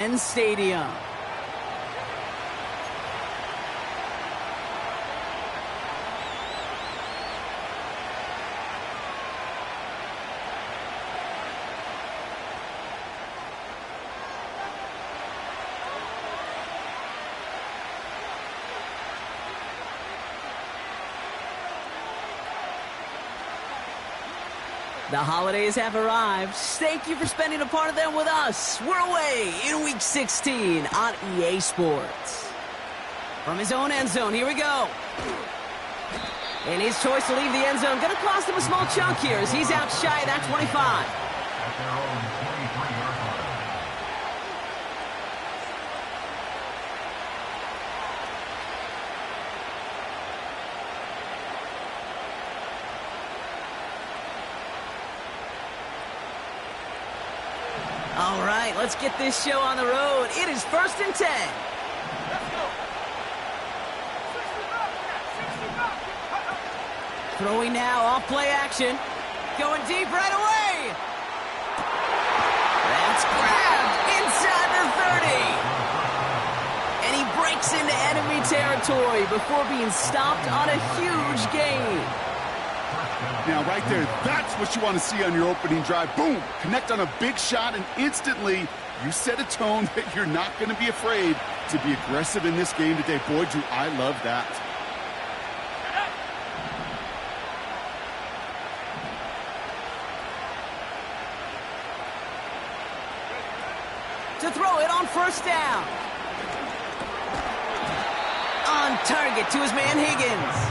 Stadium. The holidays have arrived. Thank you for spending a part of them with us. We're away in Week 16 on EA Sports. From his own end zone, here we go. And his choice to leave the end zone going to cost him a small chunk here as he's out shy of that 25. All right, let's get this show on the road. It is 1st and 10. Throwing now, off play action. Going deep right away. That's grabbed inside the 30. And he breaks into enemy territory before being stopped on a huge gain. Now, right there, that's what you want to see on your opening drive. Boom! Connect on a big shot, and instantly you set a tone that you're not going to be afraid to be aggressive in this game today. Boy, do I love that. To throw it on 1st down. On target to his man Higgins.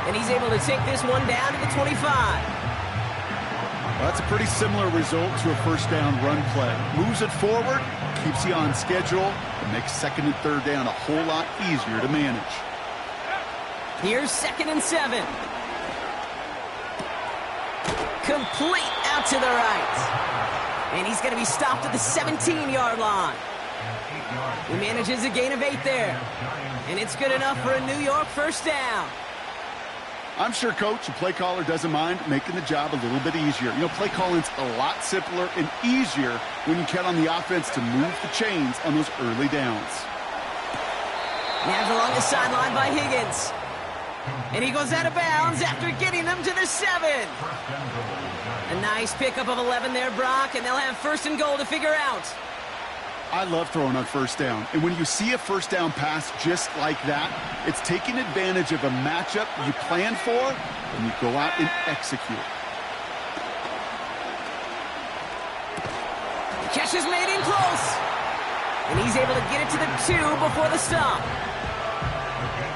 And he's able to take this one down to the 25. Well, that's a pretty similar result to a 1st down run play. Moves it forward, keeps you on schedule, and makes 2nd and 3rd down a whole lot easier to manage. Here's 2nd and 7. Complete out to the right. And he's going to be stopped at the 17-yard line. He manages a gain of 8 there. And it's good enough for a New York 1st down. I'm sure, Coach, the play caller doesn't mind making the job a little bit easier. You know, play calling's a lot simpler and easier when you count on the offense to move the chains on those early downs. Nabbed along the sideline by Higgins. And he goes out of bounds after getting them to the 7. A nice pickup of 11 there, Brock, and they'll have 1st and goal to figure out. I love throwing on 1st down. And when you see a 1st down pass just like that, it's taking advantage of a matchup you plan for, and you go out and execute. The catch is made in close. And he's able to get it to the 2 before the stop.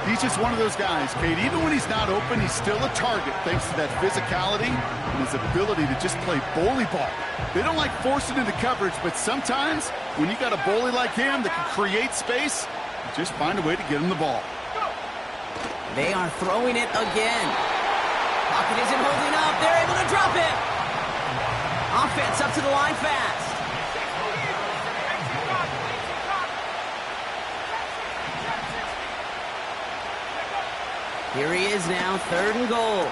He's just one of those guys, Kate. Even when he's not open, he's still a target thanks to that physicality and his ability to just play bully ball. They don't like forcing into coverage, but sometimes when you got a bully like him that can create space, you just find a way to get him the ball. They are throwing it again. Pocket isn't holding up. They're able to drop it. Offense up to the line fast. Here he is now, 3rd and goal.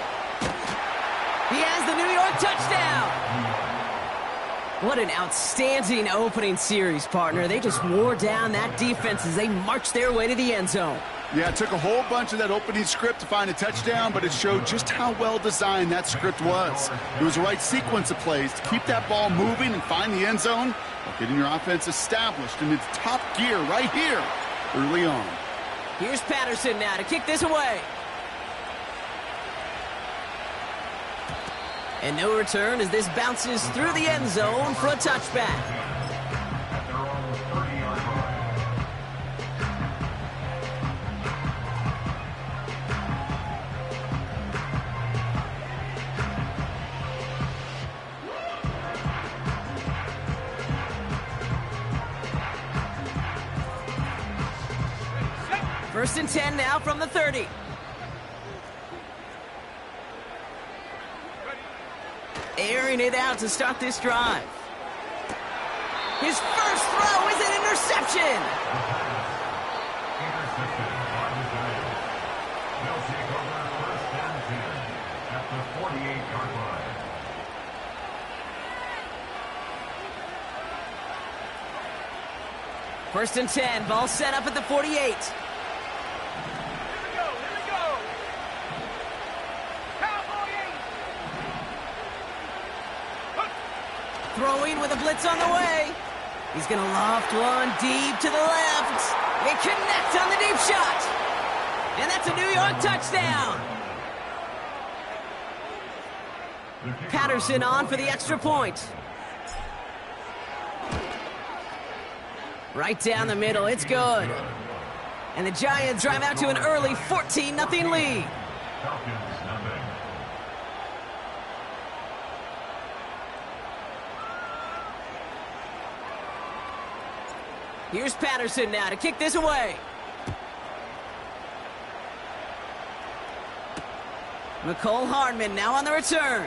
He has the New York touchdown. What an outstanding opening series, partner. They just wore down that defense as they marched their way to the end zone. Yeah, it took a whole bunch of that opening script to find a touchdown, but it showed just how well designed that script was. It was the right sequence of plays to keep that ball moving and find the end zone while getting your offense established in its top gear right here early on. Here's Patterson now to kick this away. And no return as this bounces through the end zone for a touchback. First and 10 now from the 30. Airing it out to start this drive. His first throw is an interception. They'll take over 1st and 10 at the 48-yard line. First and 10, ball set up at the 48. Throwing with a blitz on the way. He's going to loft one deep to the left. They connect on the deep shot. And that's a New York touchdown. Patterson on for the extra point. Right down the middle, it's good. And the Giants drive out to an early 14-0 lead. Falcons, nothing. Here's Patterson now to kick this away. McCole Hardman now on the return.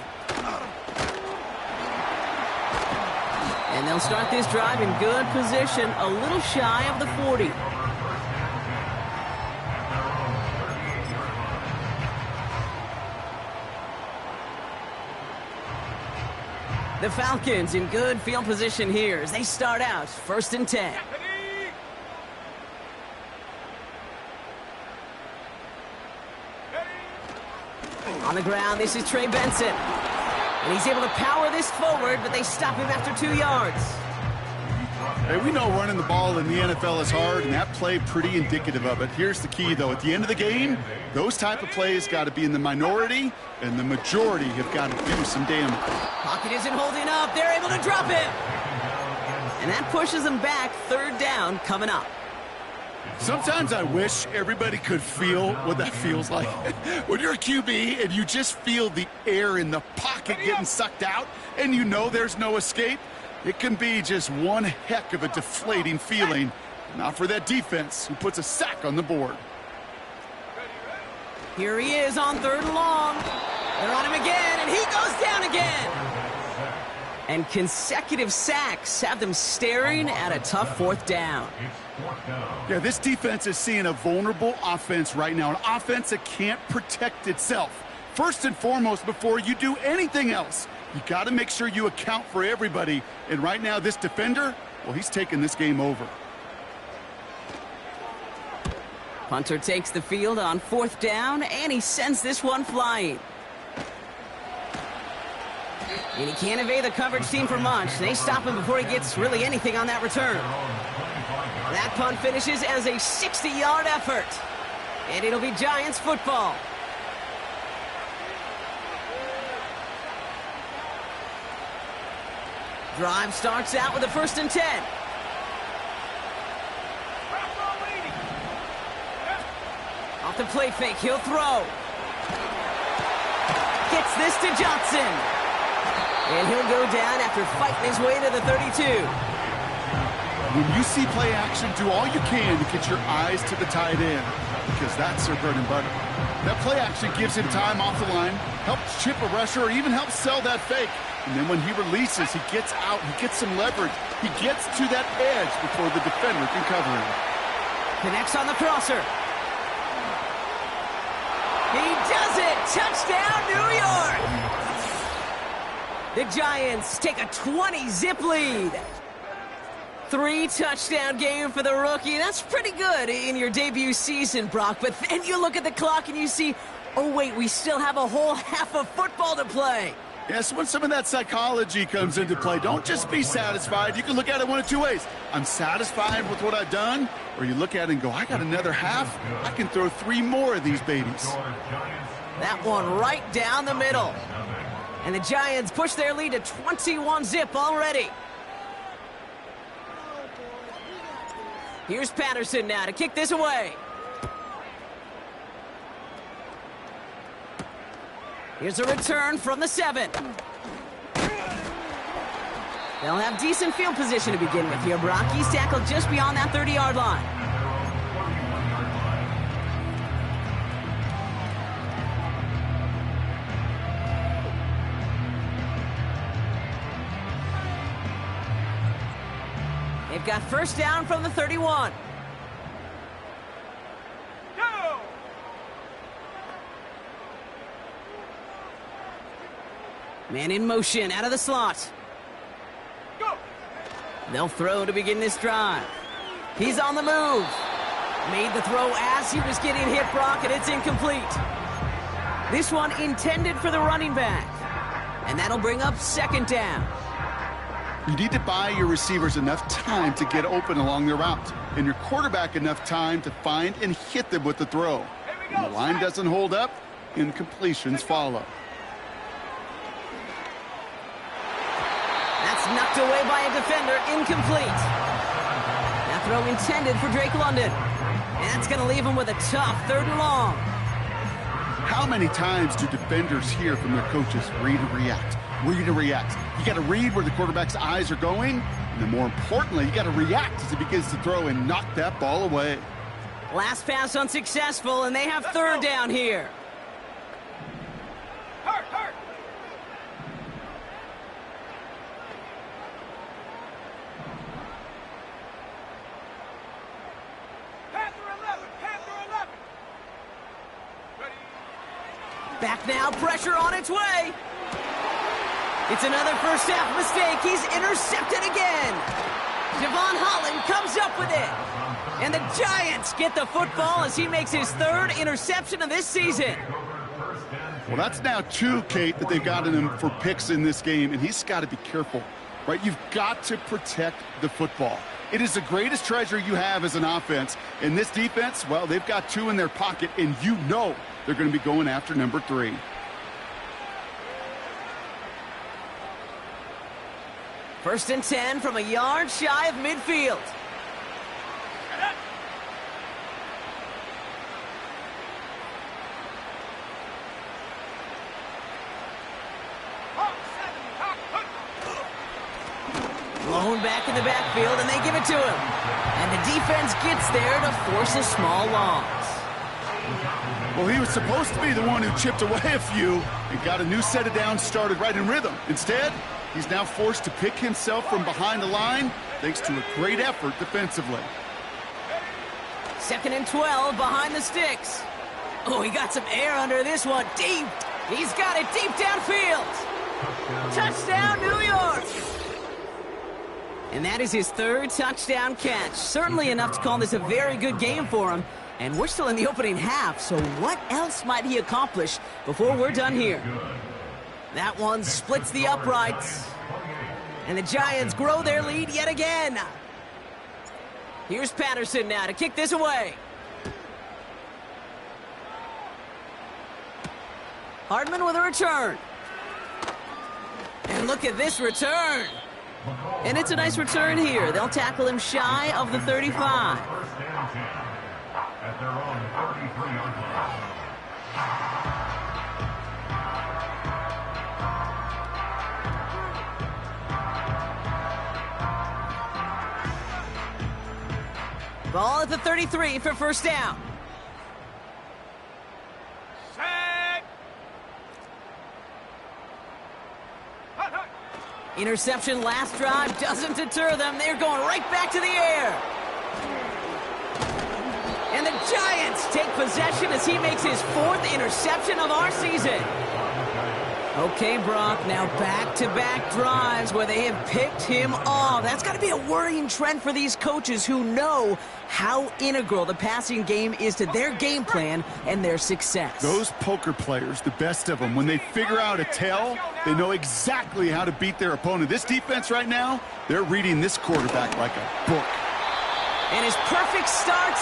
And they'll start this drive in good position, a little shy of the 40. The Falcons in good field position here as they start out first and 10. On the ground, this is Trey Benson. And he's able to power this forward, but they stop him after 2 yards. Hey, we know running the ball in the NFL is hard, and that play pretty indicative of it. Here's the key, though. At the end of the game, those type of plays got to be in the minority, and the majority have got to do some damage. Pocket isn't holding up. They're able to drop him. And that pushes them back. Third down coming up. Sometimes I wish everybody could feel what that feels like. When you're a QB and you just feel the air in the pocket getting sucked out and you know there's no escape, it can be just one heck of a deflating feeling. Not for that defense who puts a sack on the board. Here he is on third and long. They're on him again, and he goes down again. And consecutive sacks have them staring at a tough fourth down. Yeah, this defense is seeing a vulnerable offense right now, an offense that can't protect itself. First and foremost, before you do anything else, you got to make sure you account for everybody. And right now, this defender, well, he's taking this game over. Punter takes the field on fourth down, and he sends this one flying. And he can't evade the coverage team for much. They stop him before he gets really anything on that return. That punt finishes as a 60-yard effort. And it'll be Giants football. Drive starts out with a first and 10. Off the play fake, he'll throw. Gets this to Johnson. And he'll go down after fighting his way to the 32. When you see play action, do all you can to get your eyes to the tight end, because that's their bread and butter. That play action gives him time off the line, helps chip a rusher, or even helps sell that fake. And then when he releases, he gets out, he gets some leverage. He gets to that edge before the defender can cover him. Connects on the crosser. He does it! Touchdown, New York! The Giants take a 20-zip lead. 3-touchdown game for the rookie. That's pretty good in your debut season, Brock. But then you look at the clock and you see, oh, wait, we still have a whole half of football to play. Yes, when some of that psychology comes into play, don't just be satisfied. You can look at it one of two ways. I'm satisfied with what I've done, or you look at it and go, I got another half. I can throw 3 more of these babies. That one right down the middle. And the Giants push their lead to 21-zip already. Here's Patterson now to kick this away. Here's a return from the 7. They'll have decent field position to begin with here. Brock, he's tackled just beyond that 30-yard line. They've got first down from the 31. Go! Man in motion out of the slot. Go! They'll throw to begin this drive. He's on the move. Made the throw as he was getting hit, Brock, and it's incomplete. This one intended for the running back. And that'll bring up second down. You need to buy your receivers enough time to get open along their route, and your quarterback enough time to find and hit them with the throw. When the line doesn't hold up, incompletions follow. That's knocked away by a defender, incomplete. That throw intended for Drake London. And that's going to leave him with a tough 3rd and long. How many times do defenders hear from their coaches, read and react, read and react? You got to read where the quarterback's eyes are going, and then more importantly, you got to react as he begins to throw and knock that ball away. Last pass unsuccessful, and they have 3rd down here. Back now, pressure on its way. It's another first half mistake. He's intercepted again. Javon Holland comes up with it. And the Giants get the football as he makes his 3rd interception of this season. Well, that's now 2, Kate, that they've gotten him for picks in this game, and he's got to be careful, right? You've got to protect the football. It is the greatest treasure you have as an offense. And this defense, well, they've got 2 in their pocket, and you know they're going to be going after number 3. First and 10 from a yard shy of midfield. Blown back in the backfield, and they give it to him. And the defense gets there to force a small loss. Well, he was supposed to be the one who chipped away a few and got a new set of downs started right in rhythm. Instead, he's now forced to pick himself from behind the line thanks to a great effort defensively. 2nd and 12 behind the sticks. Oh, he got some air under this one. Deep. He's got it deep downfield. Touchdown, New York. And that is his 3rd touchdown catch. Certainly enough to call this a very good game for him. And we're still in the opening half, so what else might he accomplish before we're done here? That one splits the uprights. And the Giants grow their lead yet again. Here's Patterson now to kick this away. Hardman with a return. And look at this return. And it's a nice return here. They'll tackle him shy of the 35. At their own 33-yard line. Ball at the 33 for first down. Set. Interception last drive doesn't deter them. They're going right back to the air. And the Giants take possession as he makes his 4th interception of our season. Okay, Brock, now back-to-back drives where they have picked him off. That's got to be a worrying trend for these coaches who know how integral the passing game is to their game plan and their success. Those poker players, the best of them, when they figure out a tell, they know exactly how to beat their opponent. This defense right now, they're reading this quarterback like a book. And his perfect start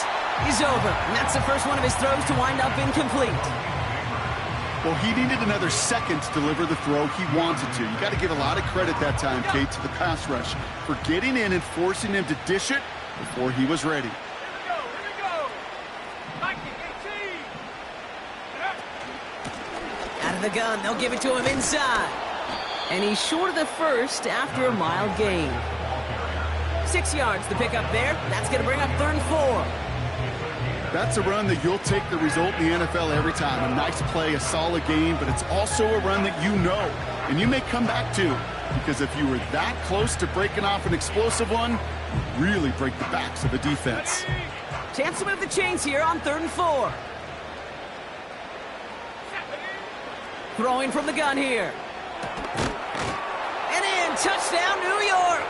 is over. And that's the first one of his throws to wind up incomplete. Well, he needed another second to deliver the throw he wanted to. You got to give a lot of credit that time, Kate, to the pass rush for getting in and forcing him to dish it before he was ready. Here we go. Out of the gun, they'll give it to him inside. And he's short of the first after a mild gain. 6 yards to pick up there. That's going to bring up 3rd and 4. That's a run that you'll take the result in the NFL every time. A nice play, a solid game, but it's also a run that you know, and you may come back to, because if you were that close to breaking off an explosive one, you really break the backs of the defense. Chance to move the chains here on 3rd and 4. Throwing from the gun here. And in, touchdown, New York.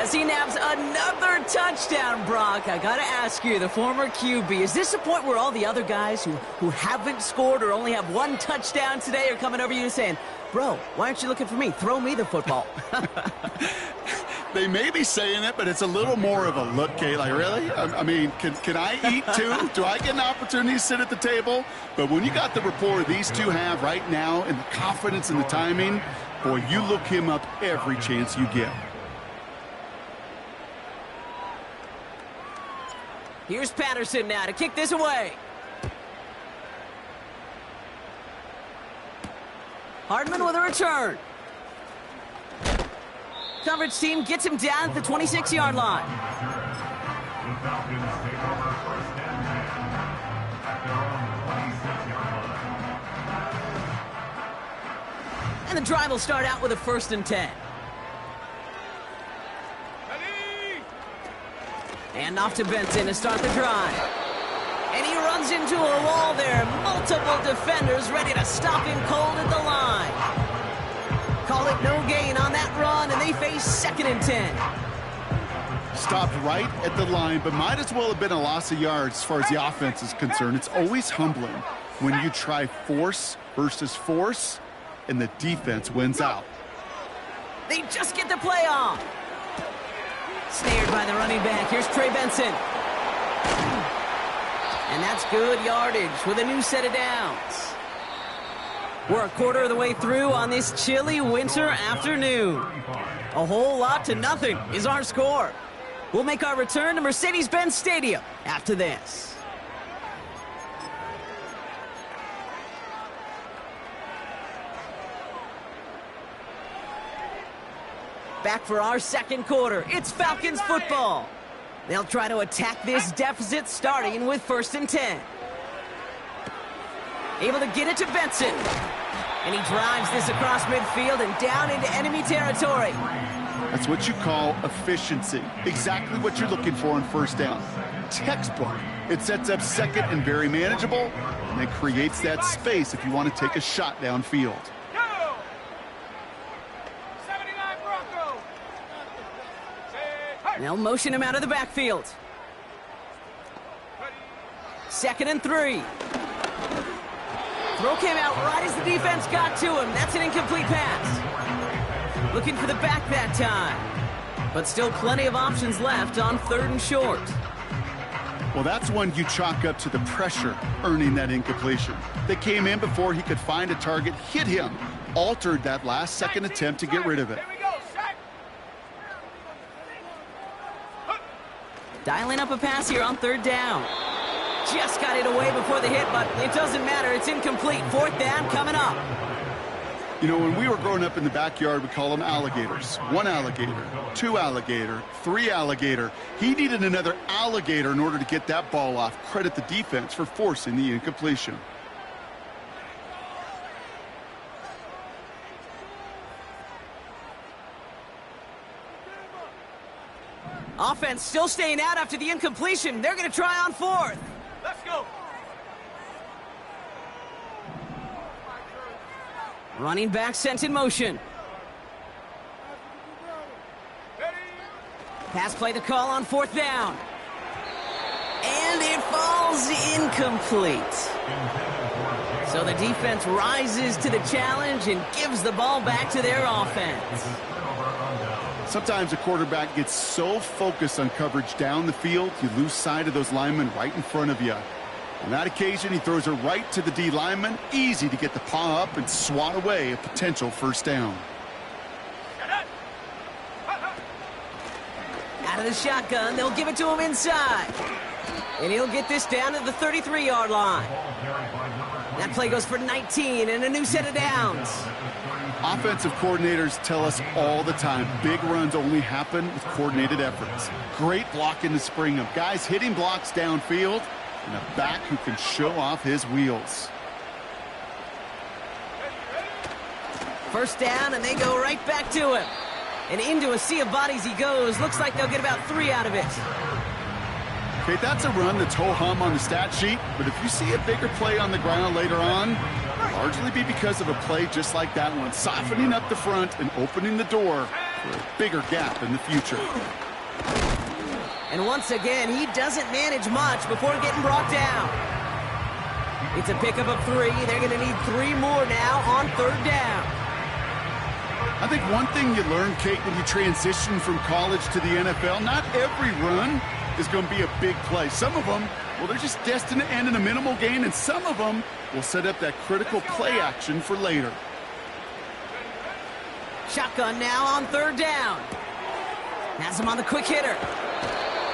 as he nabs another touchdown, Brock. I gotta ask you, the former QB, is this a point where all the other guys who haven't scored or only have one touchdown today are coming over you and saying, bro, why aren't you looking for me? Throw me the football. They may be saying it, but it's a little more of a look, Kate. Like, really? I mean, can I eat too? Do I get an opportunity to sit at the table? But when you got the rapport these two have right now and the confidence and the timing, boy, you look him up every chance you get. Here's Patterson now to kick this away. Hardman with a return. Coverage team gets him down at the 26-yard line. The Falcons take over first and 10 at their own 26-yard line. And the drive will start out with a 1st and 10. And off to Benson to start the drive. And he runs into a wall there. Multiple defenders ready to stop him cold at the line. Call it no gain on that run, and they face 2nd and 10. Stopped right at the line, but might as well have been a loss of yards as far as the offense is concerned. It's always humbling when you try force versus force, and the defense wins out. They just get the play off. Snared by the running back. Here's Trey Benson. And that's good yardage with a new set of downs. We're a quarter of the way through on this chilly winter afternoon. A whole lot to nothing is our score. We'll make our return to Mercedes-Benz Stadium after this. Back for our 2nd quarter. It's Falcons football. They'll try to attack this deficit starting with 1st and 10. Able to get it to Benson. And he drives this across midfield and down into enemy territory. That's what you call efficiency. Exactly what you're looking for on 1st down. Textbook. It sets up 2nd and very manageable, and it creates that space if you want to take a shot downfield. They'll motion him out of the backfield. 2nd and 3. Throw came out right as the defense got to him. That's an incomplete pass. Looking for the back that time. But still plenty of options left on 3rd and short. Well, that's one you chalk up to the pressure earning that incompletion. They came in before he could find a target, hit him, altered that last 2nd attempt to get rid of it. Dialing up a pass here on 3rd down. Just got it away before the hit, but it doesn't matter. It's incomplete. 4th down coming up. You know, when we were growing up in the backyard, we call them alligators. 1 alligator, 2 alligator, 3 alligator. He needed another alligator in order to get that ball off. Credit the defense for forcing the incompletion. Offense still staying out after the incompletion. They're going to try on 4th. Let's go. Running back sent in motion. Pass play the call on 4th down. And it falls incomplete. So the defense rises to the challenge and gives the ball back to their offense. Sometimes a quarterback gets so focused on coverage down the field, you lose sight of those linemen right in front of you. On that occasion, he throws it right to the D lineman. Easy to get the paw up and swat away a potential 1st down. Out of the shotgun, they'll give it to him inside. And he'll get this down to the 33-yard line. That play goes for 19 and a new set of downs. Offensive coordinators tell us all the time, big runs only happen with coordinated efforts. Great blocking to spring them. Guys hitting blocks downfield, and a back who can show off his wheels. 1st down, and they go right back to him. And into a sea of bodies he goes. Looks like they'll get about 3 out of it. Okay, that's a run that's ho-hum on the stat sheet, but if you see a bigger play on the ground later on, it'll largely be because of a play just like that one, softening up the front and opening the door for a bigger gap in the future. And once again, he doesn't manage much before getting brought down. It's a pickup of 3. They're going to need 3 more now on 3rd down. I think one thing you learn, Kate, when you transition from college to the NFL, not every run is going to be a big play. Some of them, well, they're just destined to end in a minimal gain, and some of them will set up that critical play action for later. Shotgun now on 3rd down. Has him on the quick hitter.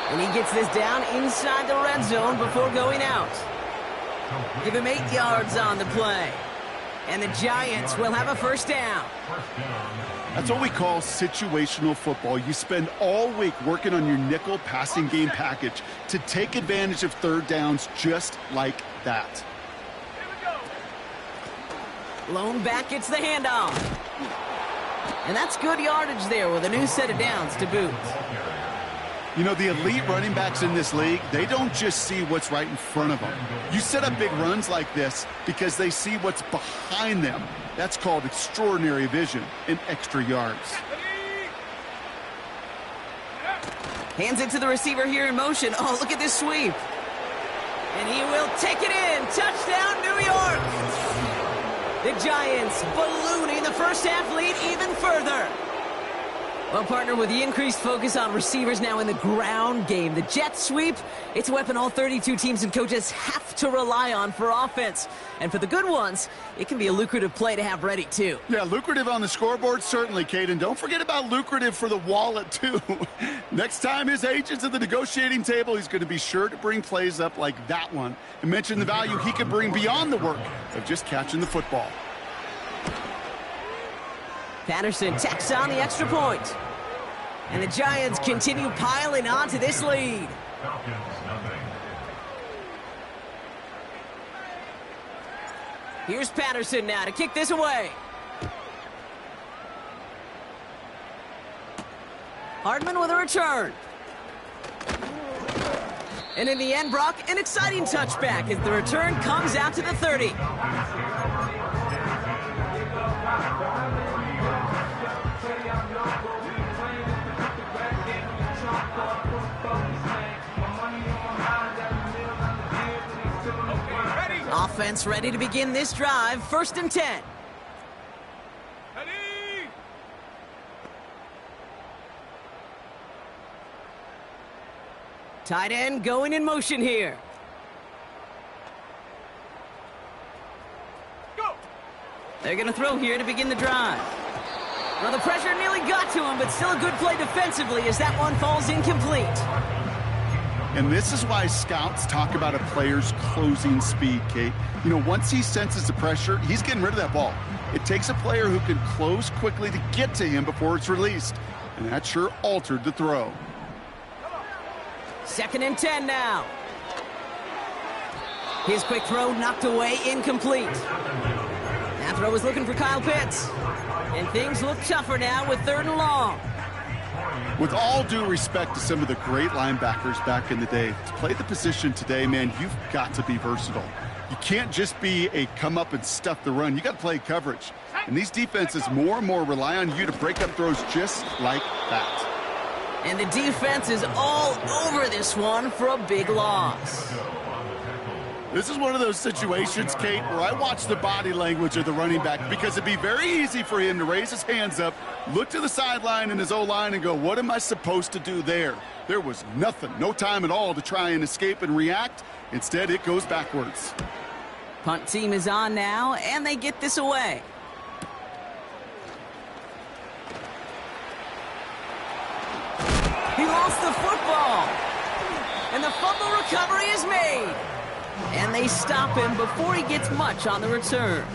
And he gets this down inside the red zone before going out. Give him 8 yards on the play. And the Giants will have a 1st down. That's what we call situational football. You spend all week working on your nickel passing game package to take advantage of 3rd downs just like that. Lone back gets the handoff. And that's good yardage there with a new set of downs to boot. You know, the elite running backs in this league, they don't just see what's right in front of them. You set up big runs like this because they see what's behind them. That's called extraordinary vision and extra yards. Hands it to the receiver here in motion. Oh, look at this sweep. And he will take it in. Touchdown, New York. The Giants ballooning the first half lead even further. Well, partner, with the increased focus on receivers now in the ground game, the jet sweep, it's a weapon all 32 teams and coaches have to rely on for offense. And for the good ones, it can be a lucrative play to have ready, too. Yeah, lucrative on the scoreboard, certainly, Kate. And don't forget about lucrative for the wallet, too. Next time his agent's at the negotiating table, he's going to be sure to bring plays up like that one and mention the value he could bring beyond the work of just catching the football. Patterson tacks on the extra point. And the Giants continue piling on to this lead. Falcons, nothing. Here's Patterson now to kick this away. Hardman with a return. And in the end, Brock, an exciting touchback as the return comes out to the 30. Offense ready to begin this drive. 1st and 10. Ready? Tight end going in motion here. Go! They're going to throw here to begin the drive. Well, the pressure nearly got to him, but still a good play defensively as that one falls incomplete. And this is why scouts talk about a player's closing speed, Kate. You know, once he senses the pressure, he's getting rid of that ball. It takes a player who can close quickly to get to him before it's released. And that sure altered the throw. 2nd and 10 now. His quick throw knocked away, incomplete. That throw was looking for Kyle Pitts. And things look tougher now with 3rd and long. With all due respect to some of the great linebackers back in the day, to play the position today, man, you've got to be versatile. You can't just be a come up and stuff the run. You got to play coverage. And these defenses more and more rely on you to break up throws just like that. And the defense is all over this one for a big loss. This is one of those situations, Kate, where I watch the body language of the running back because it'd be very easy for him to raise his hands up, look to the sideline in his O-line and go, what am I supposed to do there? There was nothing, no time at all to try and escape and react. Instead, it goes backwards. Punt team is on now, and they get this away. He lost the football. And the fumble recovery is made. And they stop him before he gets much on the return.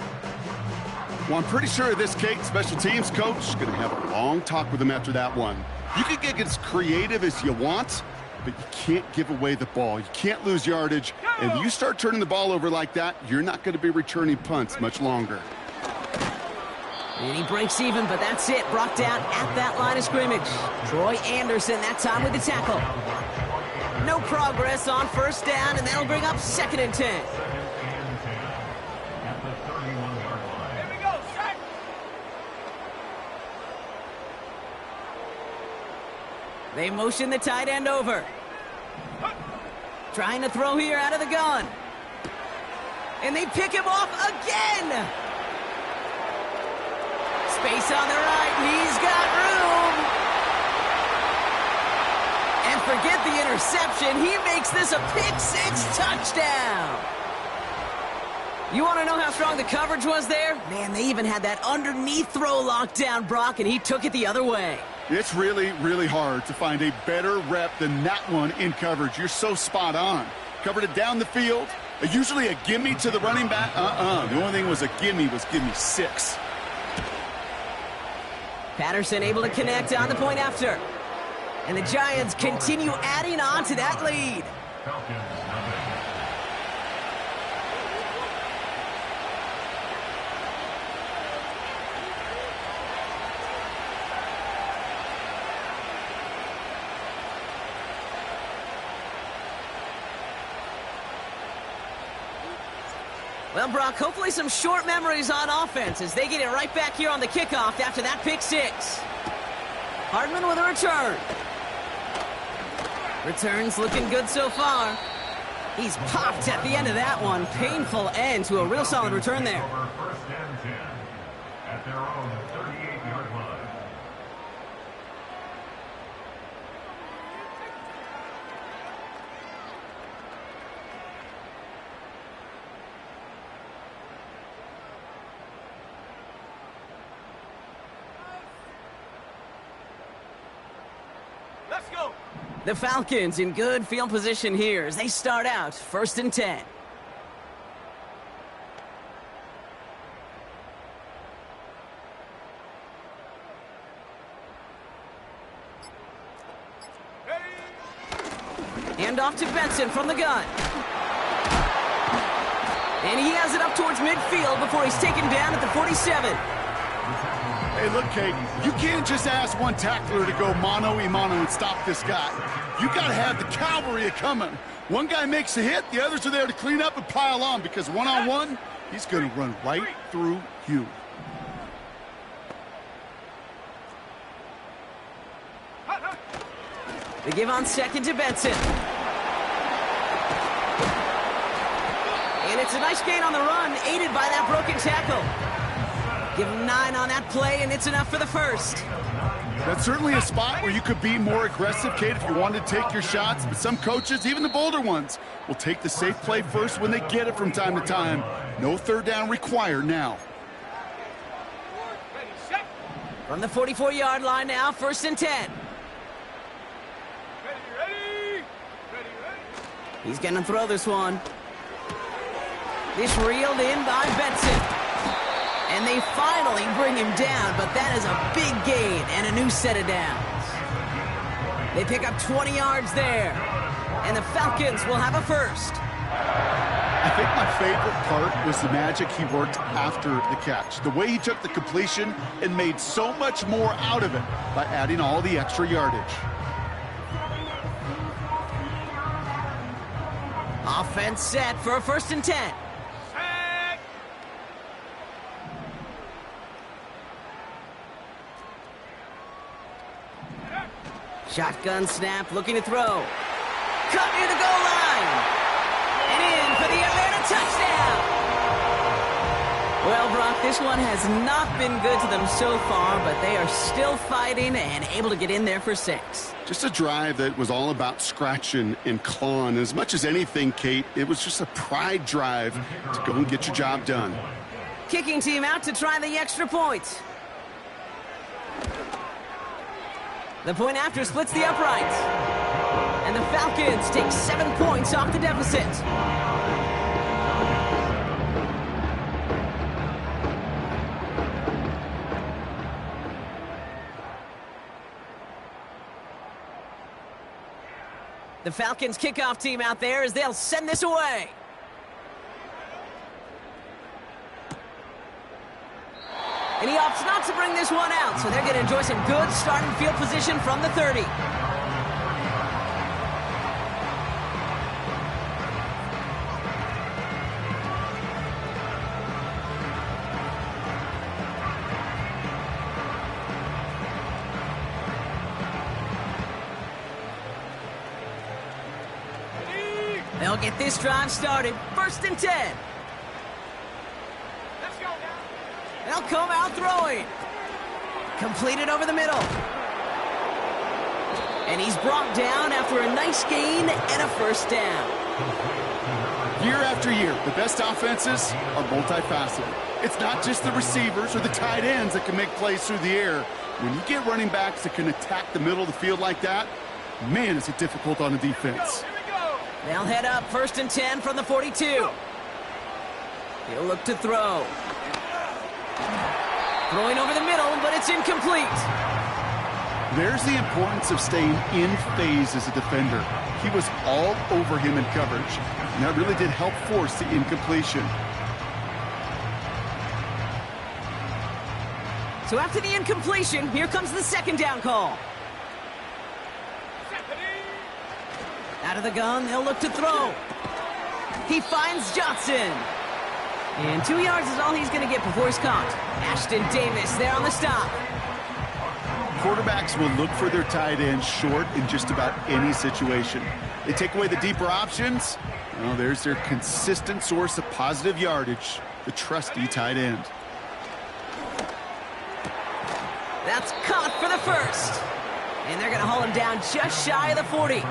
Well, I'm pretty sure this Kate special teams coach is going to have a long talk with him after that one. You can get as creative as you want, but you can't give away the ball. You can't lose yardage. And if you start turning the ball over like that, you're not going to be returning punts much longer. And he breaks even, but that's it. Brought down at that line of scrimmage. Troy Anderson that time with the tackle. No progress on 1st down, and that'll bring up 2nd and 10. Here we go, set! They motion the tight end over. Trying to throw here out of the gun. And they pick him off again. Space on the right, and he's got room. And forget the interception. He makes this a pick-6 touchdown. You want to know how strong the coverage was there? Man, they even had that underneath throw locked down, Brock, and he took it the other way. It's really, really hard to find a better rep than that one in coverage. You're so spot on. Covered it down the field. Usually a gimme to the running back. The only thing was a gimme 6. Patterson able to connect on the point after. And the Giants continue adding on to that lead. Falcons, nothing. Well, Brock, hopefully some short memories on offense as they get it right back here on the kickoff after that pick-6. Hardman with a return. Returns looking good so far. He's popped at the end of that one. Painful end to a real solid return there. Over first and 10 at their own 38-yard line. Let's go. The Falcons in good field position here as they start out first and 10. Hand off to Benson from the gun. And he has it up towards midfield before he's taken down at the 47. Hey, look, Kate, you can't just ask one tackler to go mano-a-mano and stop this guy. You got to have the cavalry coming. One guy makes a hit, the others are there to clean up and pile on because one-on-one, he's going to run right through you. They give on second to Benson. And it's a nice gain on the run, aided by that broken tackle. Give him 9 on that play, and it's enough for the first. That's certainly a spot where you could be more aggressive, Kate, if you wanted to take your shots. But some coaches, even the bolder ones, will take the safe play first when they get it from time to time. No third down required now. Ready, set. From the 44-yard line now, first and 10. Ready. He's going to throw this one. This reeled in by Benson. And they finally bring him down, but that is a big gain and a new set of downs. They pick up 20 yards there, and the Falcons will have a first. I think my favorite part was the magic he worked after the catch. The way he took the completion and made so much more out of it by adding all the extra yardage. Offense set for a first and 10. Shotgun snap, looking to throw. Cut near the goal line. And in for the Atlanta touchdown. Well, Brock, this one has not been good to them so far, but they are still fighting and able to get in there for 6. Just a drive that was all about scratching and clawing. As much as anything, Kate, it was just a pride drive to go and get your job done. Kicking team out to try the extra point. The point after splits the uprights. And the Falcons take 7 points off the deficit. The Falcons kickoff team out there as they'll send this away. And he opts not to bring this one out, so they're going to enjoy some good starting field position from the 30. They'll get this drive started. 1st and 10. Let's go now. They'll come out throwing. Completed over the middle. And he's brought down after a nice gain and a 1st down. Year after year, the best offenses are multifaceted. It's not just the receivers or the tight ends that can make plays through the air. When you get running backs that can attack the middle of the field like that, man, is it difficult on the defense. Here we go. They'll head up 1st and 10 from the 42. He'll look to throw. Throwing over the middle, but it's incomplete. There's the importance of staying in phase as a defender. He was all over him in coverage, and that really did help force the incompletion. So after the incompletion, here comes the 2nd down call. Out of the gun, they'll look to throw. He finds Johnson. And 2 yards is all he's going to get before he's caught. Ashton Davis there on the stop. Quarterbacks will look for their tight end short in just about any situation. They take away the deeper options. Well, there's their consistent source of positive yardage, the trusty tight end. That's caught for the 1st. And they're going to haul him down just shy of the 40.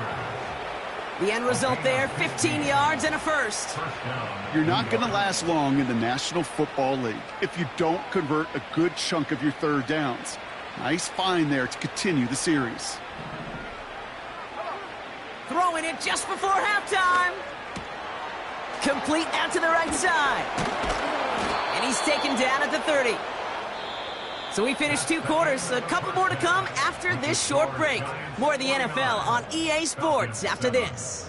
The end result there, 15 yards and a 1st. You're not going to last long in the National Football League if you don't convert a good chunk of your 3rd downs. Nice find there to continue the series. Throwing it just before halftime. Complete out to the right side. And he's taken down at the 30. So we finished 2 quarters. A couple more to come after this short break. More of the NFL on EA Sports after this.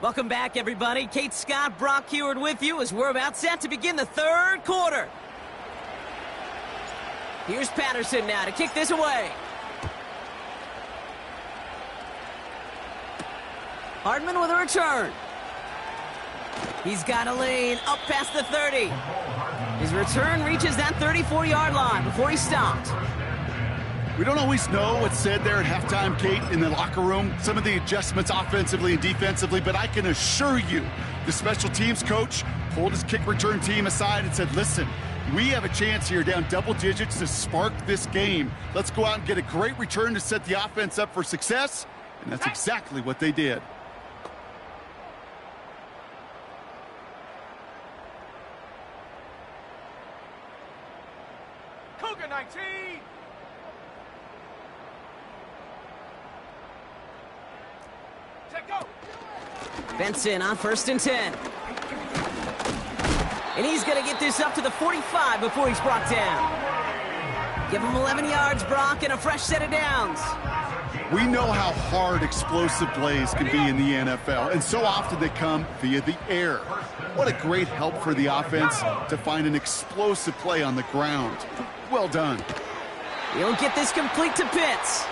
Welcome back, everybody. Kate Scott, Brock Heward with you as we're about set to begin the 3rd quarter. Here's Patterson now to kick this away. Hardman with a return. He's got a lane up past the 30. His return reaches that 34-yard line before he stopped. We don't always know what's said there at halftime, Kate, in the locker room. Some of the adjustments offensively and defensively, but I can assure you the special teams coach pulled his kick return team aside and said, listen, we have a chance here down double digits to spark this game. Let's go out and get a great return to set the offense up for success, and that's exactly what they did. Cougar 19. Benson on 1st and 10. And he's going to get this up to the 45 before he's brought down. Give him 11 yards, Brock, and a fresh set of downs. We know how hard explosive plays can be in the NFL, and so often they come via the air. What a great help for the offense to find an explosive play on the ground. Well done. He'll get this complete to Pitts.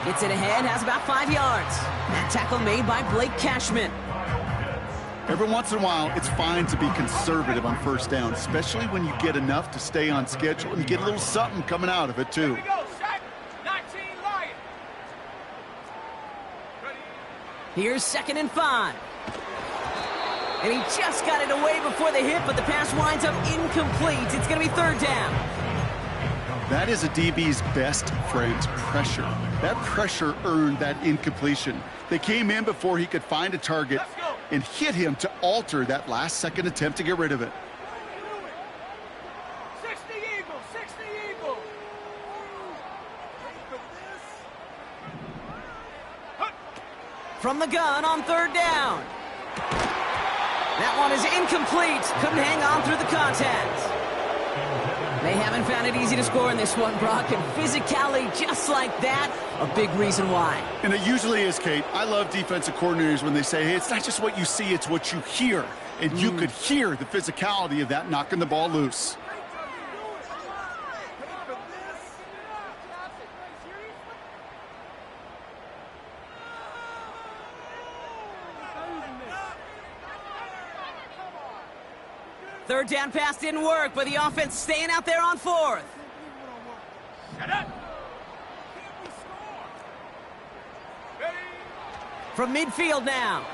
Gets it ahead, has about 5 yards. That tackle made by Blake Cashman. Every once in a while, it's fine to be conservative on 1st down, especially when you get enough to stay on schedule and you get a little something coming out of it, too. Here we go, Shaq. 19 Lions. Ready. Here's 2nd and 5. And he just got it away before the hit, but the pass winds up incomplete. It's going to be 3rd down. That is a DB's best friend, pressure. That pressure earned that incompletion. They came in before he could find a target and hit him to alter that last-second attempt to get rid of it. 60 Eagles, 60 Eagles. From the gun on 3rd down. That one is incomplete. Couldn't hang on through the contact. They haven't found it easy to score in this one, Brock, and physicality just like that, a big reason why. And it usually is, Kate. I love defensive coordinators when they say, hey, it's not just what you see, it's what you hear. And you could hear the physicality of that knocking the ball loose. Third down pass didn't work, but the offense staying out there on 4th. Set up. Can we score? Ready? From midfield now.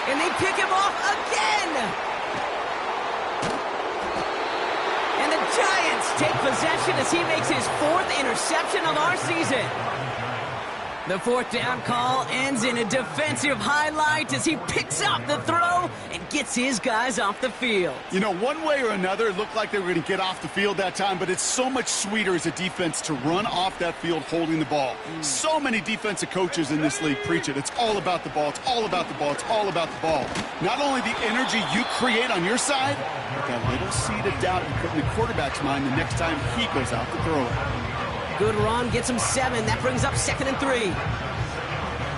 And they pick him off again. And the Giants take possession as he makes his 4th interception of our season. The 4th down call ends in a defensive highlight as he picks up the throw and gets his guys off the field. You know, one way or another, it looked like they were going to get off the field that time, but it's so much sweeter as a defense to run off that field holding the ball. So many defensive coaches in this league preach it. It's all about the ball. It's all about the ball. It's all about the ball. Not only the energy you create on your side, but that little seed of doubt you put in the quarterback's mind the next time he goes out to throw it. Good run, gets him 7. That brings up 2nd and 3.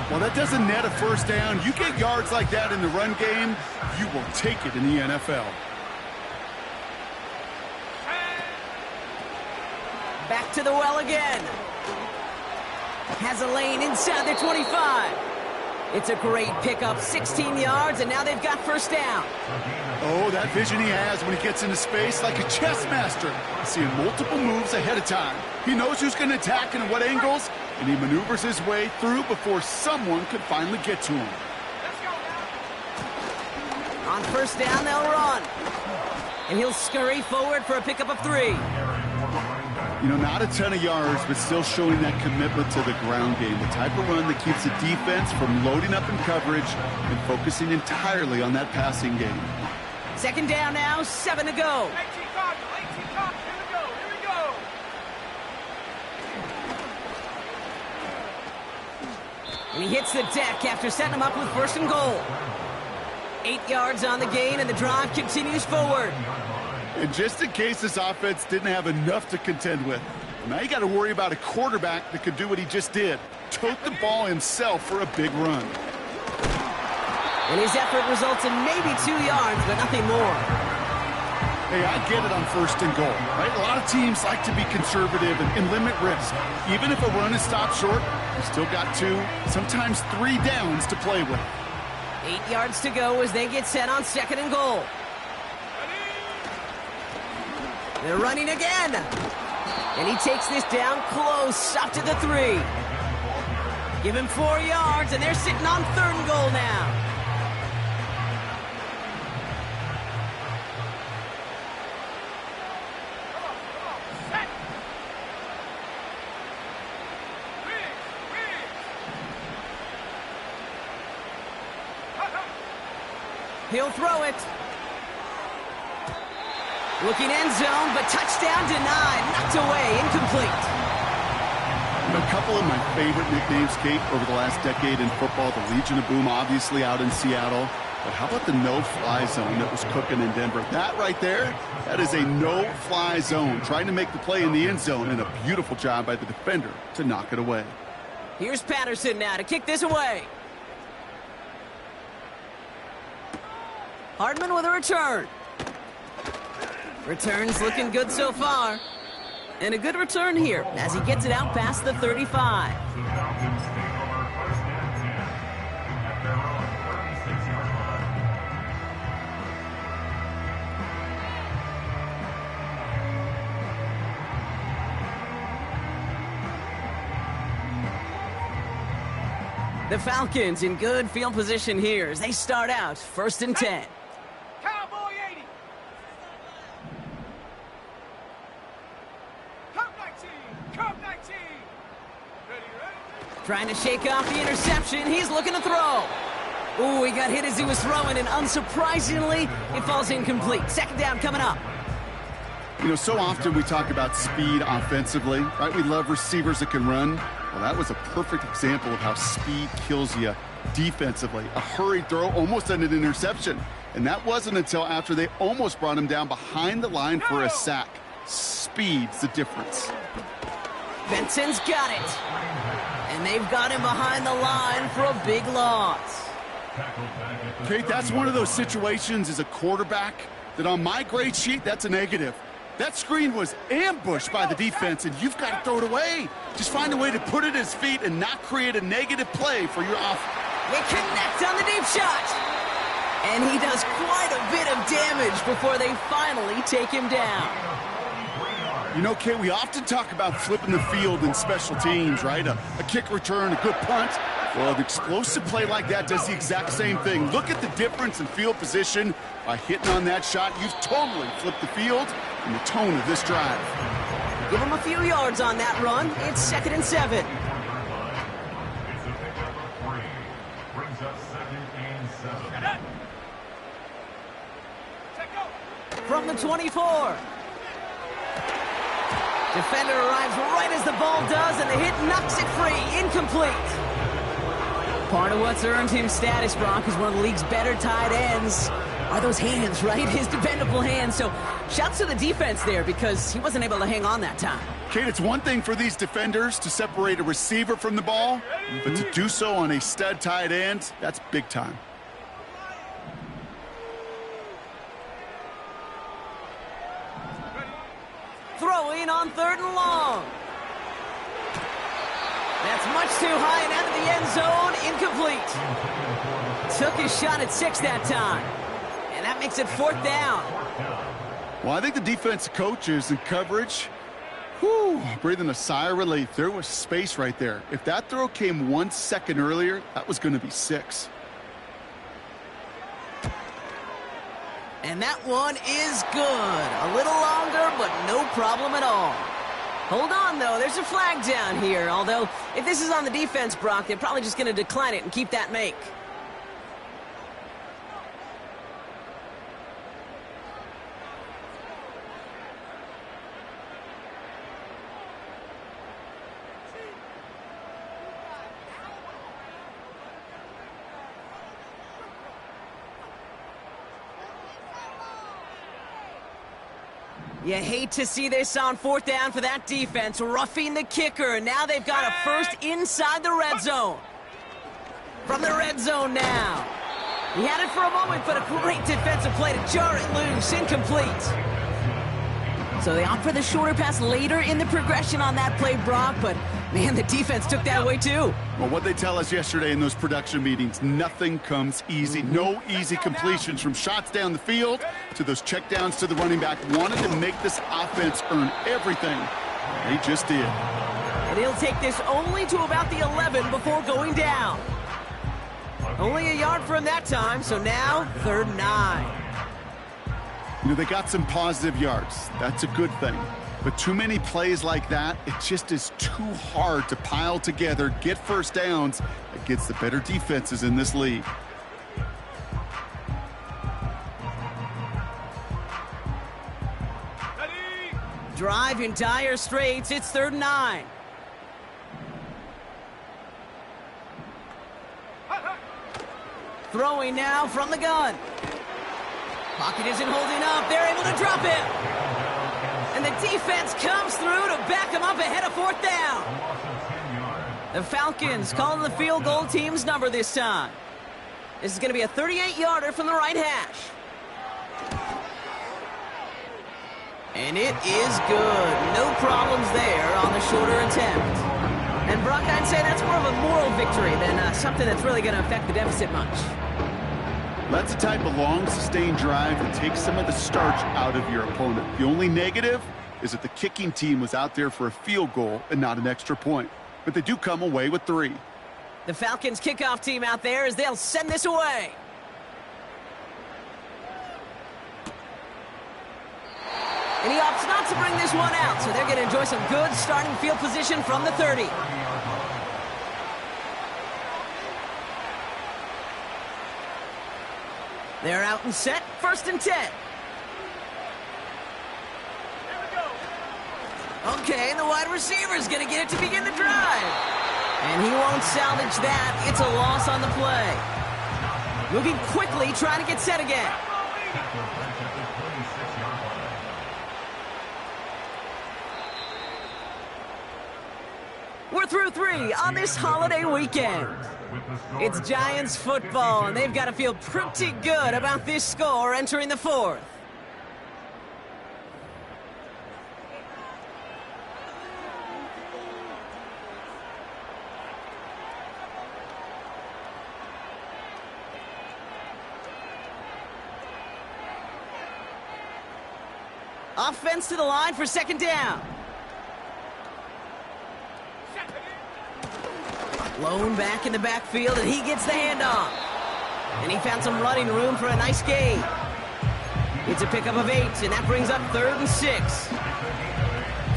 Well, that doesn't net a first down. You get yards like that in the run game, you will take it in the NFL. Back to the well again. Has a lane inside the 25. It's a great pickup, 16 yards, and now they've got first down. Oh, that vision he has when he gets into space like a chess master. Seeing multiple moves ahead of time. He knows who's going to attack and at what angles, and he maneuvers his way through before someone could finally get to him. Let's go now. On first down, they'll run. And he'll scurry forward for a pickup of 3. You know, not a ton of yards, but still showing that commitment to the ground game. The type of run that keeps the defense from loading up in coverage and focusing entirely on that passing game. 2nd down now, 7 to go. 18 Cardinal, 18 Cardinal. Here we go, here we go. And he hits the deck after setting him up with 1st and goal. 8 yards on the gain, and the drive continues forward. And just in case this offense didn't have enough to contend with, now you got to worry about a quarterback that could do what he just did. Tote the ball himself for a big run. And his effort results in maybe 2 yards, but nothing more. Hey, I get it on 1st and goal, right? A lot of teams like to be conservative and limit risk. Even if a run is stopped short, you still got 2, sometimes 3 downs to play with. 8 yards to go as they get set on 2nd and goal. They're running again. And he takes this down close, up to the 3. Give him 4 yards, and they're sitting on 3rd and goal now. Set. Riggs. He'll throw it. Looking end zone, but touchdown denied. Knocked away, incomplete. A couple of my favorite nicknames, Kate, over the last decade in football. The Legion of Boom, obviously, out in Seattle. But how about the no-fly zone that was cooking in Denver? That right there, that is a no-fly zone. Trying to make the play in the end zone, and a beautiful job by the defender to knock it away. Here's Patterson now to kick this away. Hardman with a return. Return's looking good so far. And a good return here as he gets it out past the 35. The Falcons take over 1st and 10 at their own 36-yard line. The Falcons in good field position here as they start out 1st and 10. Cowboy 80. Cup 19. Cup 19. Ready. Trying to shake off the interception. He's looking to throw. Ooh, he got hit as he was throwing, and unsurprisingly, it falls incomplete. 2nd down coming up. You know, so often we talk about speed offensively, right? We love receivers that can run. Well, that was a perfect example of how speed kills you defensively. A hurried throw, almost an interception. And that wasn't until after they almost brought him down behind the line for a sack. Speed's the difference. Benson's got it. And they've got him behind the line for a big loss. Kate, that's one of those situations as a quarterback that on my grade sheet, that's a negative. That screen was ambushed by the defense, and you've got to throw it away. Just find a way to put it at his feet and not create a negative play for your offense. They connect on the deep shot. And he does quite a bit of damage before they finally take him down. You know, Kay, we often talk about flipping the field in special teams, right? A kick return, a good punt. Well, an explosive play like that does the exact same thing. Look at the difference in field position. By hitting on that shot, you've totally flipped the field and the tone of this drive. Give him a few yards on that run. It's 2nd and 7. It's a pickup of 3. Brings up 2nd and 7. From the 24. Defender arrives right as the ball does, and the hit knocks it free. Incomplete. Part of what's earned him status, Brock, is one of the league's better tight ends. Are those hands, right? His dependable hands. So shouts to the defense there because he wasn't able to hang on that time. Kate, it's one thing for these defenders to separate a receiver from the ball, but to do so on a stud tight end, that's big time. Throwing on 3rd and long. That's much too high and out of the end zone. Incomplete. Took his shot at 6 that time. And that makes it 4th down. Well, I think the defense coaches and coverage, breathing a sigh of relief. There was space right there. If that throw came 1 second earlier, that was going to be 6. And that one is good. A little longer, but no problem at all. Hold on, though. There's a flag down here. Although, if this is on the defense, Brock, they're probably just going to decline it and keep that make. You hate to see this on 4th down for that defense, roughing the kicker. Now they've got a first inside the red zone. From the red zone now. He had it for a moment, but a great defensive play to jar it loose. Incomplete. So they opt for the shorter pass later in the progression on that play, Brock, but man, the defense took that away too. Well, what they tell us yesterday in those production meetings, nothing comes easy. No easy completions from shots down the field to those checkdowns to the running back. Wanted to make this offense earn everything. They just did. And he'll take this only to about the 11 before going down. Only a yard for him that time, so now 3rd and 9. You know, they got some positive yards. That's a good thing. But too many plays like that, it just is too hard to pile together, get first downs against the better defenses in this league. Drive in dire straits. It's 3rd and 9. Throwing now from the gun. Pocket isn't holding up. They're able to drop him. And the defense comes through to back him up ahead of 4th down. The Falcons calling the field goal team's number this time. This is going to be a 38-yarder from the right hash. And it is good. No problems there on the shorter attempt. And Brock, I'd say that's more of a moral victory than something that's really going to affect the deficit much. That's the type of long, sustained drive that takes some of the starch out of your opponent. The only negative is that the kicking team was out there for a field goal and not an extra point. But they do come away with 3. The Falcons kickoff team out there as they'll send this away. And he opts not to bring this one out, so they're going to enjoy some good starting field position from the 30. They're out and set, 1st and 10. Okay, and the wide receiver's going to get it to begin the drive. And he won't salvage that. It's a loss on the play. Moving quickly, trying to get set again. We're through 3 on this holiday weekend. It's Giants football, and they've got to feel pretty good about this score entering the 4th. Offense to the line for second down. Lone back in the backfield, and he gets the handoff. And he found some running room for a nice gain. It's a pickup of 8, and that brings up 3rd and 6.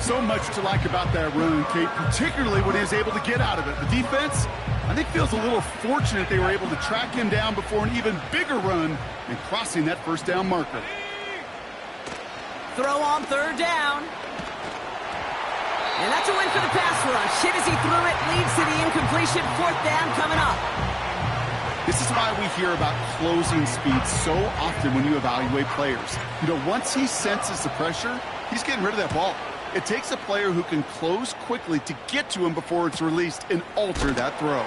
So much to like about that run, Kate, particularly when he was able to get out of it. The defense, I think, feels a little fortunate they were able to track him down before an even bigger run and crossing that first down marker. Throw on 3rd down. And that's a win for the pass rush. Hit as he threw it, leads to the incompletion. 4th down coming up. This is why we hear about closing speed so often when you evaluate players. You know, once he senses the pressure, he's getting rid of that ball. It takes a player who can close quickly to get to him before it's released and alter that throw.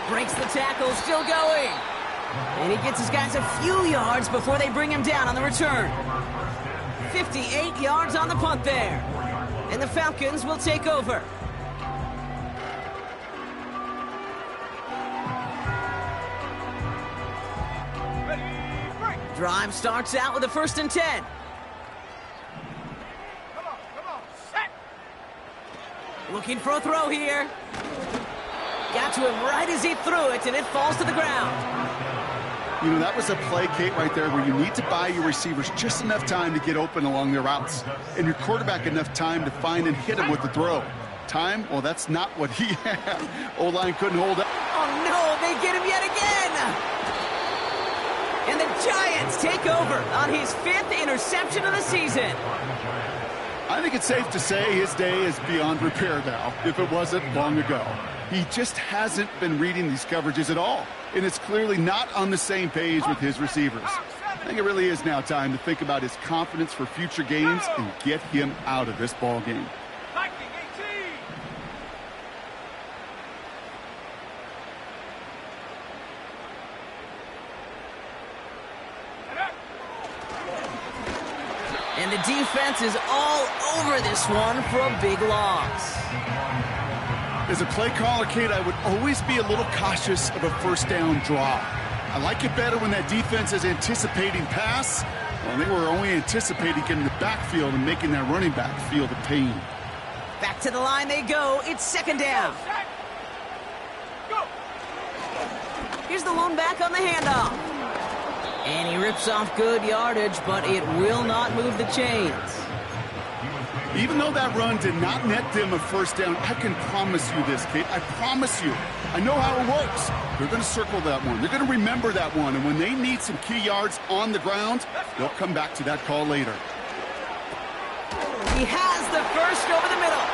Breaks the tackle, still going. And he gets his guys a few yards before they bring him down on the return. 58 yards on the punt there. And the Falcons will take over. Drive starts out with a 1st and 10. Come on, set. Looking for a throw here. Got to him right as he threw it, and it falls to the ground. You know, that was a play, Kate, right there where you need to buy your receivers just enough time to get open along their routes, and your quarterback enough time to find and hit him with the throw. Time? Well, that's not what he had. O-line couldn't hold up. Oh, no, they get him yet again. And the Giants take over on his 5th interception of the season. I think it's safe to say his day is beyond repair now, if it wasn't long ago. He just hasn't been reading these coverages at all, and it's clearly not on the same page with his receivers. I think it really is now time to think about his confidence for future games and get him out of this ball game. Viking 18. And the defense is all over this one for a big loss. As a play caller, Kate, I would always be a little cautious of a 1st down draw. I like it better when that defense is anticipating pass. Well, they were only anticipating getting the backfield and making that running back feel the pain. Back to the line they go. It's 2nd down. Set. Go. Here's the lone back on the handoff. And he rips off good yardage, but it will not move the chains. Even though that run did not net them a 1st down, I can promise you this, Kate. I promise you. I know how it works. They're going to circle that one. They're going to remember that one. And when they need some key yards on the ground, they'll come back to that call later. He has the first over the middle.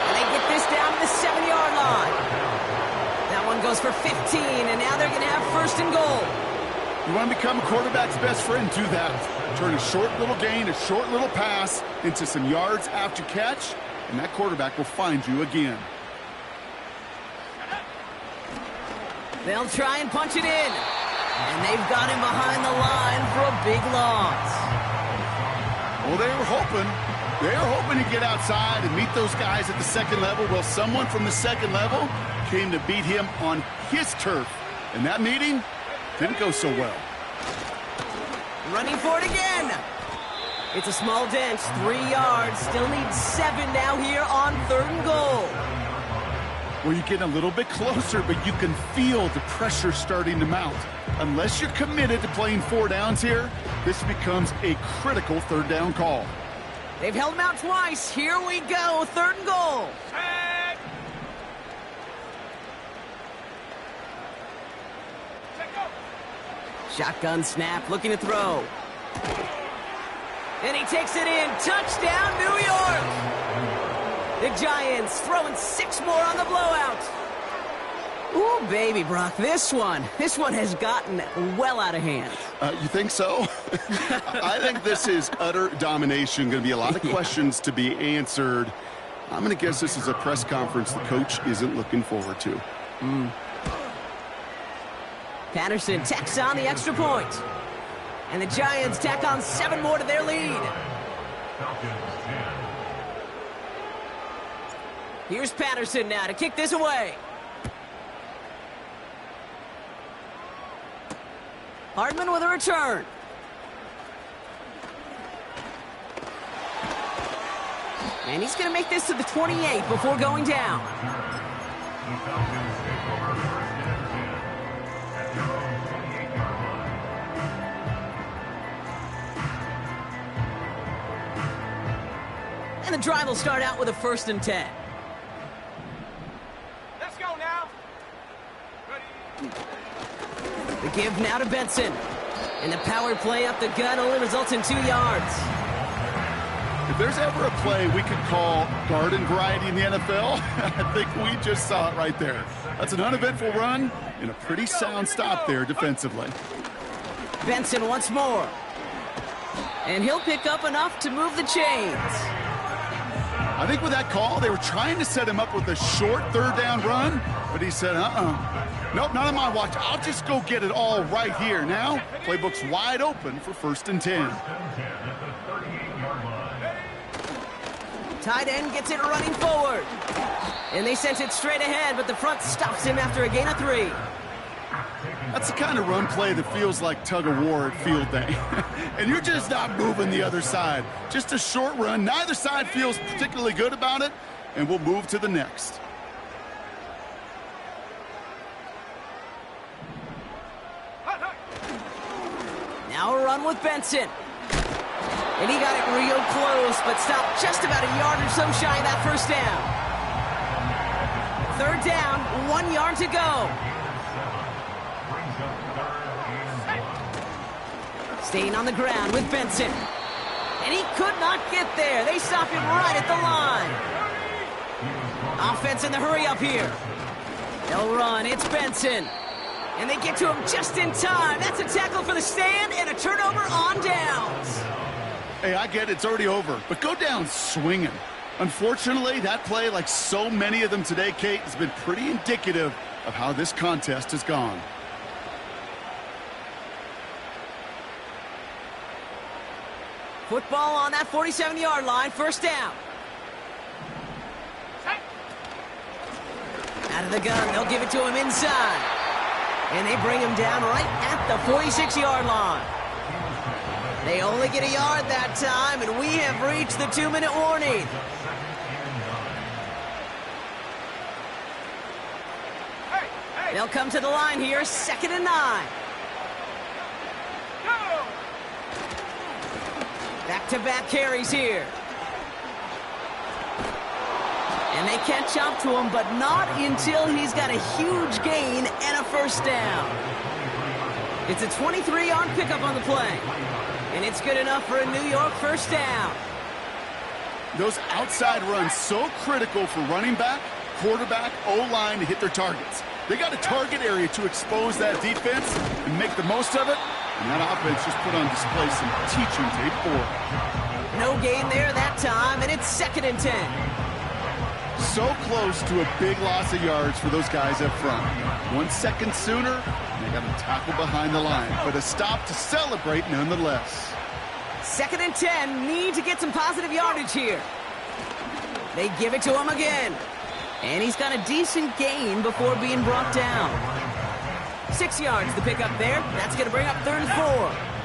And they get this down to the 7-yard line. That one goes for 15, and now they're going to have 1st and goal. You want to become a quarterback's best friend, do that. Turn a short little gain, a short little pass into some yards after catch, and that quarterback will find you again. They'll try and punch it in. And they've got him behind the line for a big loss. Well, they were hoping to get outside and meet those guys at the 2nd level. Well, someone from the 2nd level came to beat him on his turf. And that meeting didn't go so well. Running for it again. It's a small dent, 3 yards. Still needs 7 now here on 3rd and goal. Well, you're getting a little bit closer, but you can feel the pressure starting to mount. Unless you're committed to playing 4 downs here, this becomes a critical 3rd down call. They've held him out twice. Here we go, 3rd and goal. Set. Set, go. Shotgun snap, looking to throw. And he takes it in. Touchdown, New York! The Giants throwing 6 more on the blowout. Ooh, baby, Brock, this one has gotten well out of hand. You think so? I think this is utter domination. Going to be a lot of questions to be answered. I'm going to guess this is a press conference the coach isn't looking forward to. Patterson tacks on the extra point. And the Giants tack on 7 more to their lead. Falcons 10. Here's Patterson now to kick this away. Hardman with a return. And he's going to make this to the 28 before going down. The Falcons take over first and 10 at their own 28-yard line. And the drive will start out with a 1st and 10. Let's go now. Ready. The give now to Benson. And the power play up the gut only results in 2 yards. If there's ever a play we could call garden variety in the NFL, I think we just saw it right there. That's an uneventful run and a pretty sound stop there defensively. Benson once more. And he'll pick up enough to move the chains. I think with that call, they were trying to set him up with a short 3rd down run, but he said, nope, not on my watch. I'll just go get it all right here. Now, playbook's wide open for 1st and 10. Tight end gets it running forward. And they sent it straight ahead, but the front stops him after a gain of 3. That's the kind of run play that feels like tug-of-war at field day. And you're just not moving the other side. Just a short run. Neither side feels particularly good about it, and we'll move to the next. Now a run with Benson. And he got it real close, but stopped just about a yard or so shy of that 1st down. 3rd down, 1 yard to go. Staying on the ground with Benson. And he could not get there. They stop him right at the line. Offense in the hurry up here. They'll run. It's Benson. And they get to him just in time. That's a tackle for the stand and a turnover on downs. Hey, I get it. It's already over. But go down swinging. Unfortunately, that play, like so many of them today, Kate, has been pretty indicative of how this contest has gone. Football on that 47-yard line. 1st down. Out of the gun. They'll give it to him inside. And they bring him down right at the 46-yard line. They only get a yard that time, and we have reached the 2-minute warning. They'll come to the line here, 2nd and 9. Back-to-back carries here. And they catch up to him, but not until he's got a huge gain and a 1st down. It's a 23-yard pickup on the play. And it's good enough for a New York 1st down. Those outside runs so critical for running back, quarterback, O-line to hit their targets. They got a target area to expose that defense and make the most of it. And that offense just put on display some teaching tape for it. No gain there that time, and it's 2nd and 10. So close to a big loss of yards for those guys up front. 1 second sooner, and they got a tackle behind the line, but a stop to celebrate nonetheless. 2nd and 10, need to get some positive yardage here. They give it to him again. And he's got a decent gain before being brought down. 6 yards to pick up there. That's going to bring up 3rd and 4.